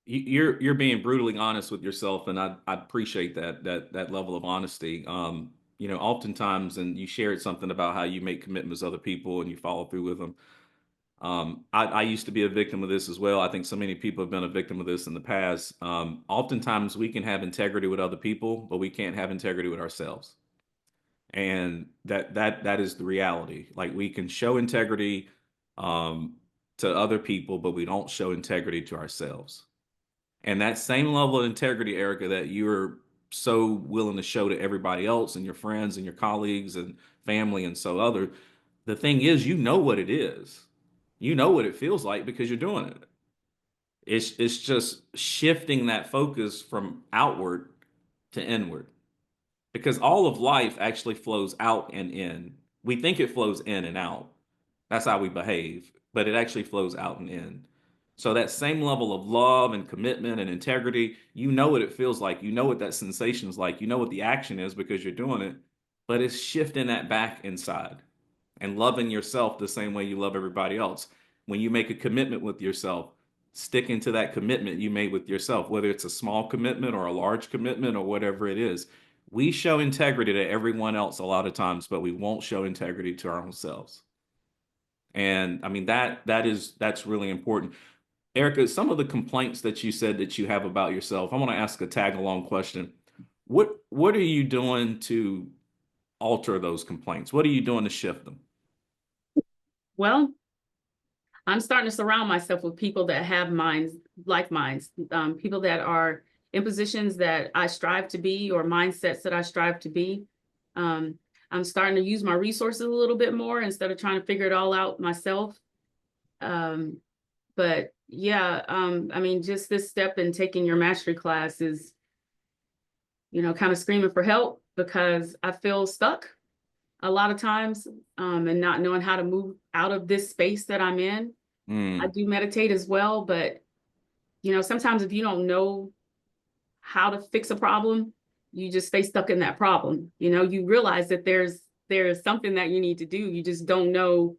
You're being brutally honest with yourself, and I appreciate that level of honesty. Oftentimes, and you shared something about how you make commitments to other people and you follow through with them. I used to be a victim of this as well. I think so many people have been a victim of this in the past. Oftentimes, we can have integrity with other people, but we can't have integrity with ourselves, and that is the reality. Like we can show integrity um, to other people, but we don't show integrity to ourselves. And that same level of integrity, Erica, that you're so willing to show to everybody else and your friends and your colleagues and family and so other, the thing is, you know what it is. You know what it feels like because you're doing it. It's just shifting that focus from outward to inward because all of life actually flows out and in. We think it flows in and out. That's how we behave, but it actually flows out and in. So that same level of love and commitment and integrity, you know what it feels like. You know what that sensation is like. You know what the action is because you're doing it, but it's shifting that back inside and loving yourself the same way you love everybody else. When you make a commitment with yourself, sticking to that commitment you made with yourself, whether it's a small commitment or a large commitment or whatever it is. We show integrity to everyone else a lot of times, but we won't show integrity to our own selves. And I mean that's really important. Erica, some of the complaints that you said that you have about yourself, I want to ask a tag along question. What are you doing to alter those complaints? What are you doing to shift them? Well, I'm starting to surround myself with people that have minds like minds, people that are in positions that I strive to be or mindsets that I strive to be. Um, I'm starting to use my resources a little bit more instead of trying to figure it all out myself. Um, but yeah, I mean, just this step in taking your mastery class is, kind of screaming for help because I feel stuck a lot of times, and not knowing how to move out of this space that I'm in. I Mm, do meditate as well, but sometimes if you don't know how to fix a problem, you just stay stuck in that problem. You realize that there's something that you need to do. You just don't know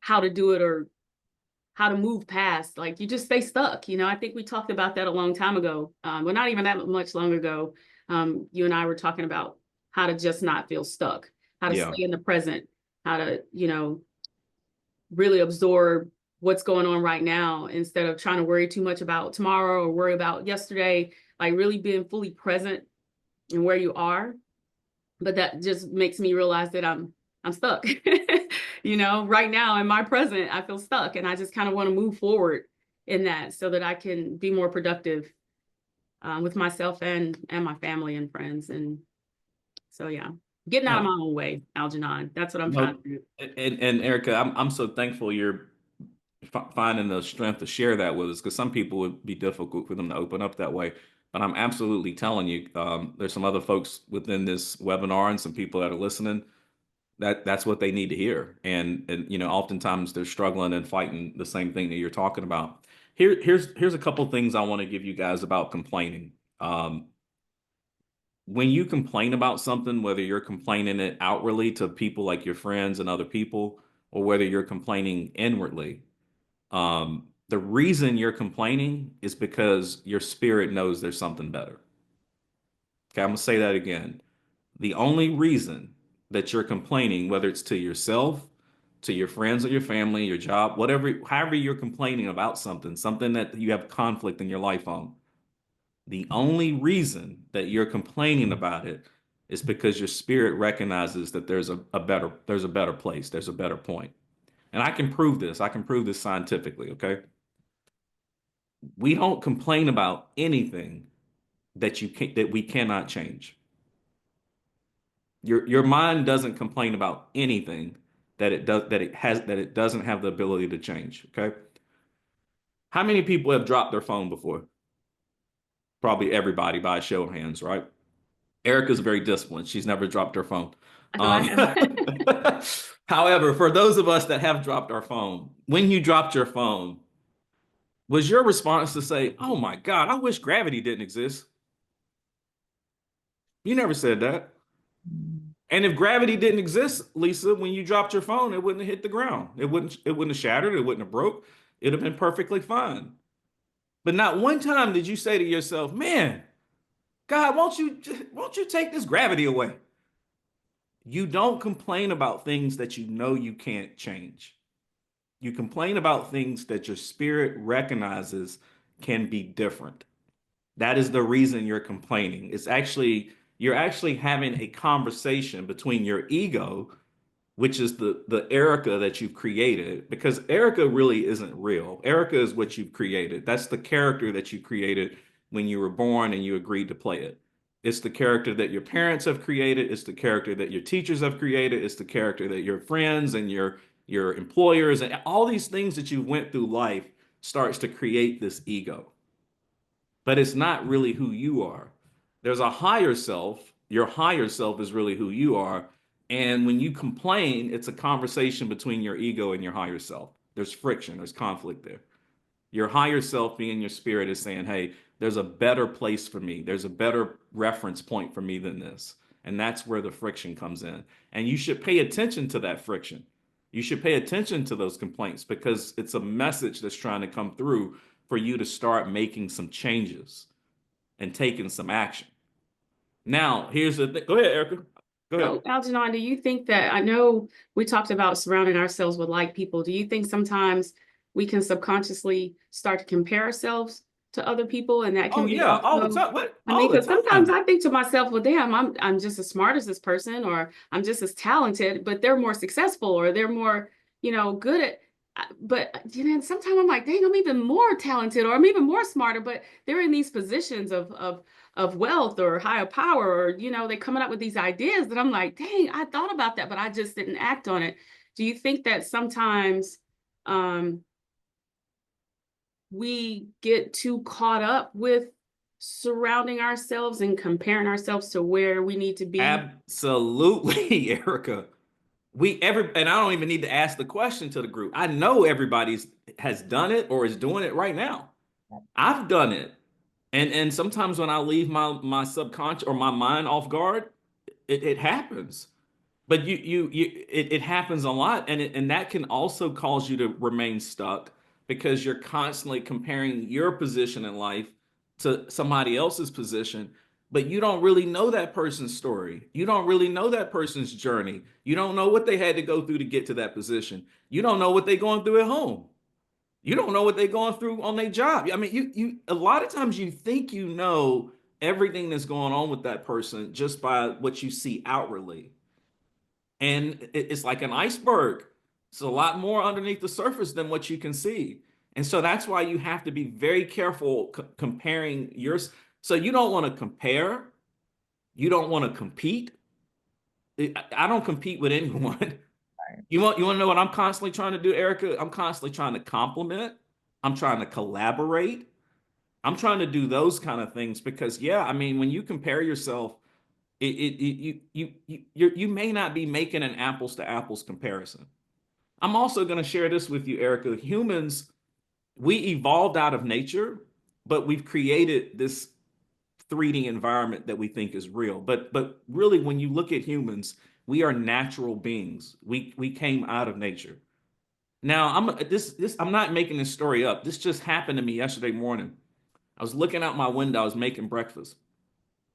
how to do it or how to move past. Like you just stay stuck. I think we talked about that a long time ago. Well, not even that much long ago. You and I were talking about how to just not feel stuck, how to yeah. stay in the present, how to, really absorb what's going on right now instead of trying to worry too much about tomorrow or worry about yesterday, like really being fully present in where you are. But that just makes me realize that I'm stuck. Right now in my present, I feel stuck and I just kind of want to move forward in that so that I can be more productive with myself and my family and friends. And so yeah, getting out of my No, own way, Algenon. That's what I'm trying no. to do. And Erica, I'm so thankful you're finding the strength to share that with us because some people would be difficult for them to open up that way. But I'm absolutely telling you, there's some other folks within this webinar and some people that are listening that's what they need to hear. And oftentimes they're struggling and fighting the same thing that you're talking about. Here's a couple things I want to give you guys about complaining. When you complain about something, whether you're complaining it outwardly to people like your friends and other people, or whether you're complaining inwardly, the reason you're complaining is because your spirit knows there's something better. Okay, I'm gonna say that again. The only reason that you're complaining, whether it's to yourself, to your friends or your family, your job, whatever, however you're complaining about something, something that you have conflict in your life on, the only reason that you're complaining about it is because your spirit recognizes that there's a better place, there's a better point. And I can prove this. I can prove this scientifically, okay? We don't complain about anything that we cannot change. Your mind doesn't complain about anything that it doesn't have the ability to change, okay? How many people have dropped their phone before? Probably everybody by a show of hands, right? Erica's very disciplined. She's never dropped her phone. Oh, I have. However, for those of us that have dropped our phone, when you dropped your phone, was your response to say, "Oh my God, I wish gravity didn't exist"? You never said that. And if gravity didn't exist, Lisa, when you dropped your phone, it wouldn't have hit the ground. It wouldn't have shattered, it wouldn't have broke. It'd have been perfectly fine. But not one time did you say to yourself, "Man, God, won't you take this gravity away?" You don't complain about things that you know you can't change. You complain about things that your spirit recognizes can be different. That is the reason you're complaining. You're actually having a conversation between your ego, which is the Erica that you've created, because Erica really isn't real. Erica is what you've created. That's the character that you created when you were born and you agreed to play it. It's the character that your parents have created. It's the character that your teachers have created. It's the character that your friends and your employers and all these things that you went through life starts to create this ego. But it's not really who you are. There's a higher self. Your higher self is really who you are. And when you complain, it's a conversation between your ego and your higher self. There's friction, there's conflict there. Your higher self, being your spirit, is saying, hey, there's a better place for me. There's a better reference point for me than this. And that's where the friction comes in. And you should pay attention to that friction. You should pay attention to those complaints because it's a message that's trying to come through for you to start making some changes and taking some action. Now, here's the thing. Go ahead, Erica. Go ahead. So, Algenon, do you think that, I know we talked about surrounding ourselves with like people. Do you think sometimes we can subconsciously start to compare ourselves to other people, and that Oh can be yeah, all the also, time. What? I All mean, the because sometimes time. I think to myself, well, damn, I'm just as smart as this person, or I'm just as talented, but they're more successful, or they're more, good at, but sometimes I'm like, dang, I'm even more talented, or I'm even more smarter, but they're in these positions of wealth or higher power, or they're coming up with these ideas that I'm like, dang, I thought about that, but I just didn't act on it. Do you think that sometimes we get too caught up with surrounding ourselves and comparing ourselves to where we need to be? Absolutely, Erica. And I don't even need to ask the question to the group. I know everybody's has done it or is doing it right now. I've done it. And sometimes when I leave my subconscious or my mind off guard, it happens. But it happens a lot, and that can also cause you to remain stuck because you're constantly comparing your position in life to somebody else's position, but you don't really know that person's story. You don't really know that person's journey. You don't know what they had to go through to get to that position. You don't know what they're going through at home. You don't know what they're going through on their job. I mean, you a lot of times you think you know everything that's going on with that person just by what you see outwardly. And it's like an iceberg. It's a lot more underneath the surface than what you can see. And so that's why you have to be very careful comparing yours. So you don't want to compare. You don't want to compete. I don't compete with anyone. You want to know what I'm constantly trying to do, Erica? I'm constantly trying to compliment. I'm trying to collaborate. I'm trying to do those kind of things because yeah, I mean, when you compare yourself, you may not be making an apples to apples comparison. I'm also going to share this with you, Erica. Humans, we evolved out of nature, but we've created this 3D environment that we think is real. But really, when you look at humans, we are natural beings. We came out of nature. Now, I'm not making this story up. This just happened to me yesterday morning. I was looking out my window. I was making breakfast,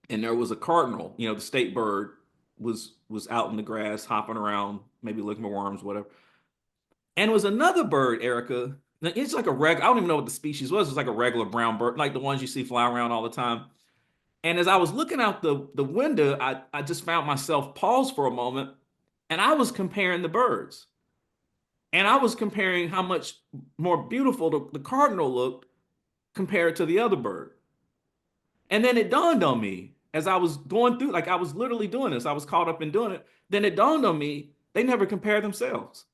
and there was a cardinal. The state bird was out in the grass, hopping around, maybe looking for worms, whatever. And it was another bird, Erica. It's like I don't even know what the species was. It's like a regular brown bird, like the ones you see fly around all the time. And as I was looking out the window, I just found myself pause for a moment, and I was comparing the birds. And I was comparing how much more beautiful the cardinal looked compared to the other bird. And then it dawned on me as I was going through, like I was literally doing this. I was caught up in doing it. Then it dawned on me, they never compare themselves.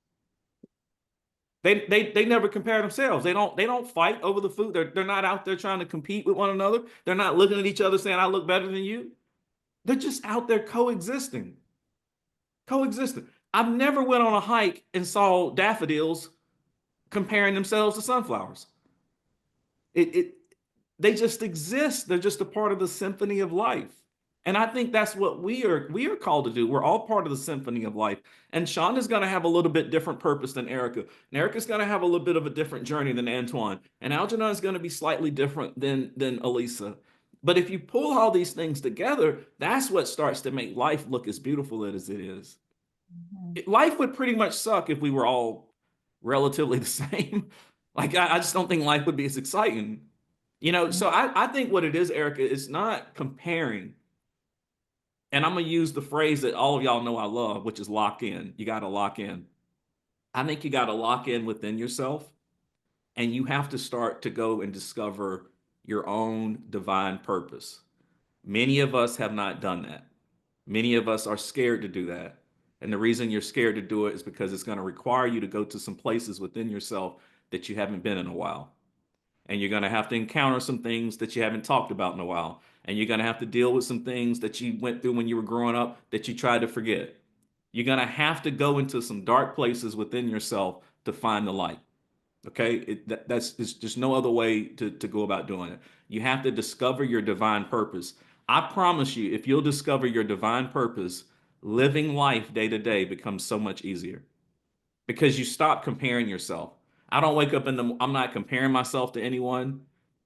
They never compare themselves. They don't fight over the food. They're not out there trying to compete with one another. They're not looking at each other saying, I look better than you. They're just out there coexisting. Coexisting. I've never went on a hike and saw daffodils comparing themselves to sunflowers. It they just exist. They're just a part of the symphony of life. And I think that's what we are called to do. We're all part of the symphony of life. And Shonda's going to have a little bit different purpose than Erica. And Erica's going to have a little bit of a different journey than Antoine. And Algernon is going to be slightly different than Elisa. But if you pull all these things together, that's what starts to make life look as beautiful as it is. Life would pretty much suck if we were all relatively the same. Like I just don't think life would be as exciting. So I think what it is, Erica, is not comparing. And I'm gonna use the phrase that all of y'all know I love, which is lock in. You gotta lock in. I think you gotta lock in within yourself, and you have to start to go and discover your own divine purpose. Many of us have not done that. Many of us are scared to do that. And the reason you're scared to do it is because it's going to require you to go to some places within yourself that you haven't been in a while. And you're going to have to encounter some things that you haven't talked about in a while. And you're going to have to deal with some things that you went through when you were growing up that you tried to forget. You're going to have to go into some dark places within yourself to find the light. Okay, that's there's just no other way to go about doing it. You have to discover your divine purpose. I promise you, if you'll discover your divine purpose, living life day to day becomes so much easier because you stop comparing yourself. I don't wake up I'm not comparing myself to anyone.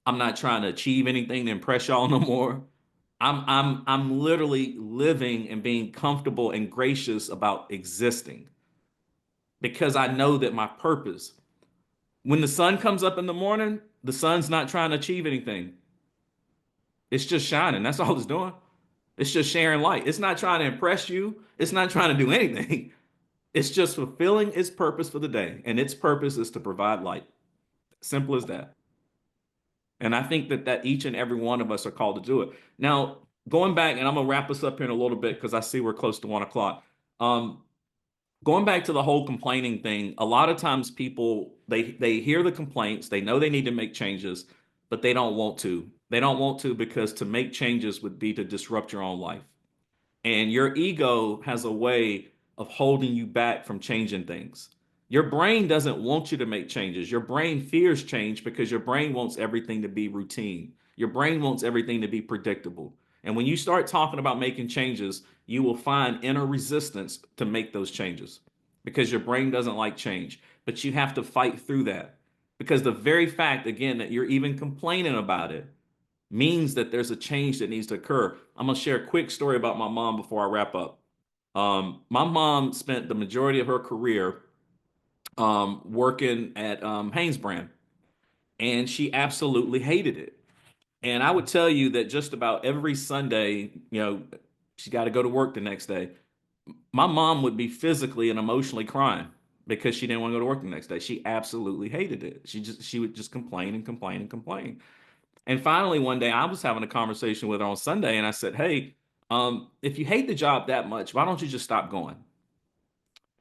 I'm not trying to achieve anything to impress y'all no more. I'm literally living and being comfortable and gracious about existing because I know that my purpose. When the sun comes up in the morning, the sun's not trying to achieve anything. It's just shining. That's all it's doing. It's just sharing light. It's not trying to impress you. It's not trying to do anything. It's just fulfilling its purpose for the day. And its purpose is to provide light. Simple as that. And I think that each and every one of us are called to do it. Now, going back, and I'm gonna wrap us up here in a little bit because I see we're close to 1 o'clock. Um, Going back to the whole complaining thing, a lot of times people they hear the complaints, they know they need to make changes, but they don't want to. They don't want to because to make changes would be to disrupt your own life. And your ego has a way of holding you back from changing things. Your brain doesn't want you to make changes. Your brain fears change because your brain wants everything to be routine. Your brain wants everything to be predictable. And when you start talking about making changes, you will find inner resistance to make those changes because your brain doesn't like change. But you have to fight through that because the very fact, again, that you're even complaining about it means that there's a change that needs to occur. I'm going to share a quick story about my mom before I wrap up. My mom spent the majority of her career working at Hanesbrand, and she absolutely hated it. And I would tell you that just about every Sunday, she got to go to work the next day. My mom would be physically and emotionally crying because she didn't want to go to work the next day. She absolutely hated it. She would just complain and complain and complain. And finally, one day I was having a conversation with her on Sunday, and I said, "Hey, if you hate the job that much, why don't you just stop going?"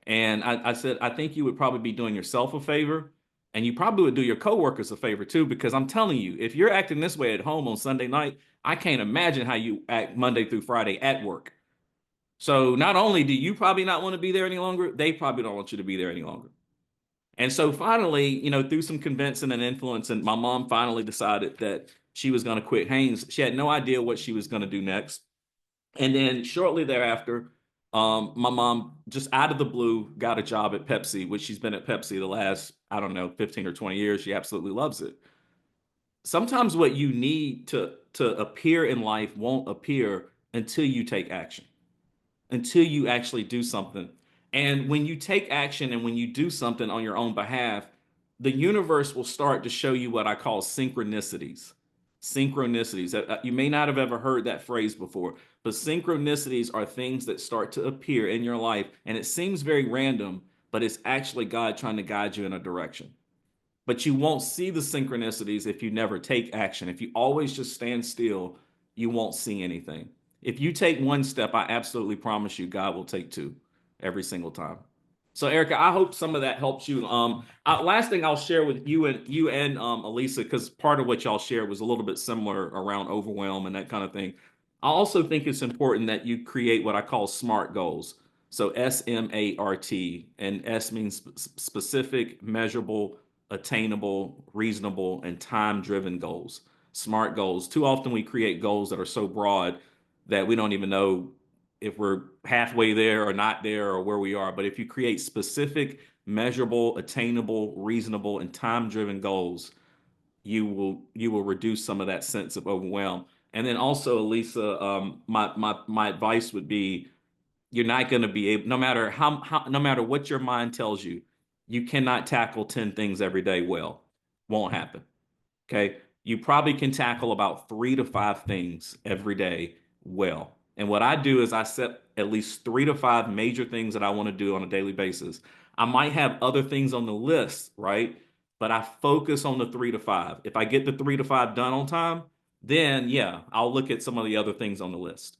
And I said, "I think you would probably be doing yourself a favor, and you probably would do your coworkers a favor too, because I'm telling you, if you're acting this way at home on Sunday night, I can't imagine how you act Monday through Friday at work. So not only do you probably not want to be there any longer, they probably don't want you to be there any longer." And so finally, through some convincing and influence, and my mom finally decided that she was going to quit Haynes. She had no idea what she was going to do next. And then shortly thereafter, my mom just out of the blue got a job at Pepsi, which she's been at Pepsi the last, I don't know, 15 or 20 years. She absolutely loves it. Sometimes what you need to appear in life won't appear until you take action, until you actually do something. And when you take action and when you do something on your own behalf, the universe will start to show you what I call synchronicities. Synchronicities. You may not have ever heard that phrase before, but synchronicities are things that start to appear in your life. And it seems very random, but it's actually God trying to guide you in a direction. But you won't see the synchronicities if you never take action. If you always just stand still, you won't see anything. If you take one step, I absolutely promise you, God will take two every single time. So, Erica, I hope some of that helps you. Last thing I'll share with you and Elisa, because part of what y'all shared was a little bit similar around overwhelm and that kind of thing. I also think it's important that you create what I call SMART goals. So SMART, and S means specific, measurable, attainable, reasonable, and time-driven goals. SMART goals. Too often we create goals that are so broad that we don't even know if we're halfway there or not there or where we are. But if you create specific, measurable, attainable, reasonable, and time-driven goals, you will reduce some of that sense of overwhelm. And then also, Elisa, my advice would be you're not going to be able, no matter what your mind tells you, you cannot tackle 10 things every day well. Won't happen. Okay. You probably can tackle about 3 to 5 things every day well. And what I do is I set at least 3 to 5 major things that I want to do on a daily basis. I might have other things on the list, right? But I focus on the 3 to 5. If I get the 3 to 5 done on time, then yeah, I'll look at some of the other things on the list.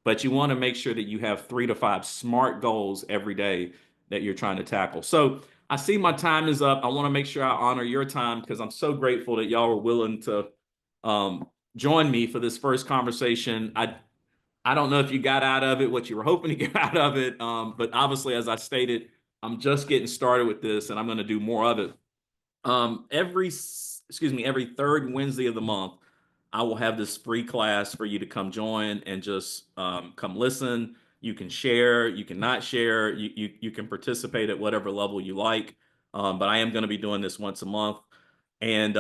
But you want to make sure that you have 3 to 5 SMART goals every day that you're trying to tackle. So I see my time is up. I want to make sure I honor your time because I'm so grateful that y'all were willing to join me for this first conversation. I don't know if you got out of it what you were hoping to get out of it, but obviously, as I stated, I'm just getting started with this, and I'm going to do more of it. Every third Wednesday of the month, I will have this free class for you to come join and just come listen. You can share, you can not share, you can participate at whatever level you like. But I am going to be doing this once a month. And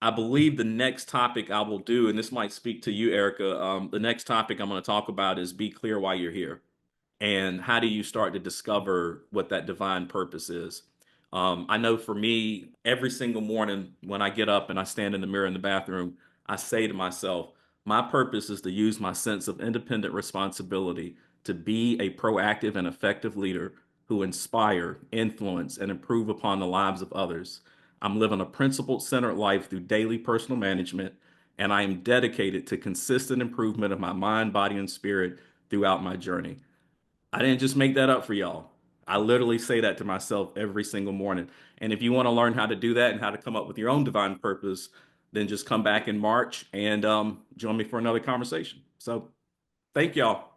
I believe the next topic I will do, and this might speak to you, Erica, the next topic I'm going to talk about is be clear why you're here. And how do you start to discover what that divine purpose is? I know for me, every single morning when I get up and I stand in the mirror in the bathroom, I say to myself, my purpose is to use my sense of independent responsibility to be a proactive and effective leader who inspire, influence, and improve upon the lives of others. I'm living a principled centered life through daily personal management, and I am dedicated to consistent improvement of my mind, body, and spirit throughout my journey. I didn't just make that up for y'all. I literally say that to myself every single morning. And if you want to learn how to do that and how to come up with your own divine purpose, then just come back in March and join me for another conversation. So thank y'all.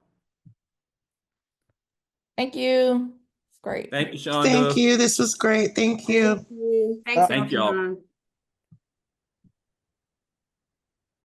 Thank you. It's great. Thank you, Thank Shonda. you. This was great. Thank you. Thank you. Thanks, Thank y'all. Algenon.